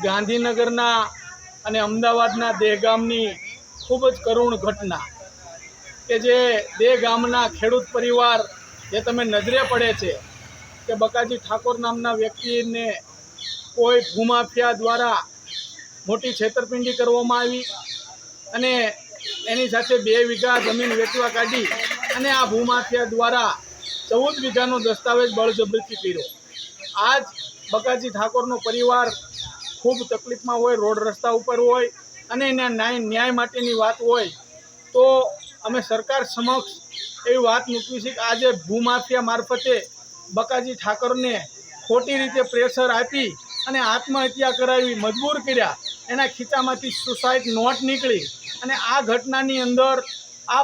ગાંધીનગરના અને અમદાવાદના દહેગામની ખૂબ જ કરુણ ઘટના કે જે દહેગામના ખેડૂત પરિવાર જે તમે નજરે પડે છે કે બકાજી ઠાકોર નામના વ્યક્તિને કોઈ ભૂમાફિયા દ્વારા મોટી છેતરપિંડી કરવામાં આવી અને એની સાથે 2 વીઘા જમીન વેચવા કાઢી અને આ ભૂમાફિયા દ્વારા 14 વીઘાનો દસ્તાવેજ બળજબરીથી કર્યો। આજ બકાજી ઠાકોરનો પરિવાર ખૂબ તકલીફમાં હોય, રોડ રસ્તા ઉપર હોય અને એના ન્યાય માટેની વાત હોય તો અમે સરકાર સમક્ષ એવી વાત મૂકવી છે કે આજે ભૂમાફિયા મારફતે બકાજી ઠાકોરને ખોટી રીતે પ્રેશર આપી અને આત્મહત્યા કરાવી, મજબૂર કર્યા। એના ખીચામાંથી સુસાઇડ નોટ નીકળી અને આ ઘટનાની અંદર આ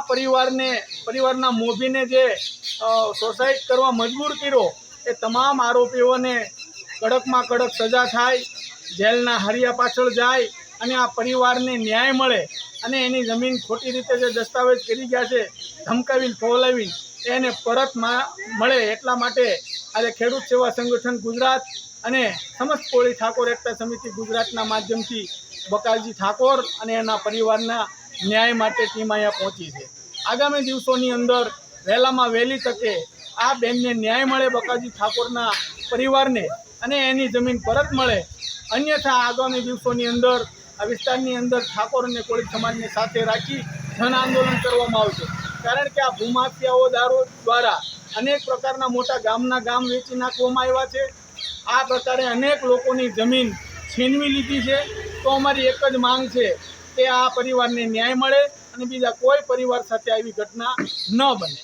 પરિવારના મોભીને જે સુસાઇડ કરવા મજબૂર કર્યો એ તમામ આરોપીઓને કડકમાં કડક સજા થાય, જેલના હરિયા પાછળ જાય અને આ પરિવારને ન્યાય મળે અને એની જમીન ખોટી રીતે જે દસ્તાવેજ કરી ગયા છે ધમકાવીને ફોલાવીને એને પરત મળે એટલા માટે આજે ખેડૂત સેવા સંગઠન ગુજરાત અને સમસ્ત કોળી ઠાકોર એકતા સમિતિ ગુજરાતના માધ્યમથી બકાજી ઠાકોર અને એના પરિવારના ન્યાય માટે ટીમ અહીંયા પહોંચી છે। આગામી દિવસોની અંદર વહેલામાં વહેલી તકે આ બેનને ન્યાય મળે, બકાજી ઠાકોરના પરિવારને, અને એની જમીન પરત મળે, અન્યથા આગામી દિવસોની અંદર આ વિસ્તારની અંદર ઠાકોર અને કોળી સમાજને સાથે રાખી જન આંદોલન કરવામાં આવશે। કારણ કે આ ભૂમાફિયાઓ દ્વારા અનેક પ્રકારના મોટા ગામ વેચી નાખવામાં આવ્યા છે। આ પ્રકારે અનેક લોકોની જમીન છીનવી લીધી છે। તો અમારી એક જ માંગ છે કે આ પરિવારને ન્યાય મળે અને બીજા કોઈ પરિવાર સાથે આવી ઘટના ન બને।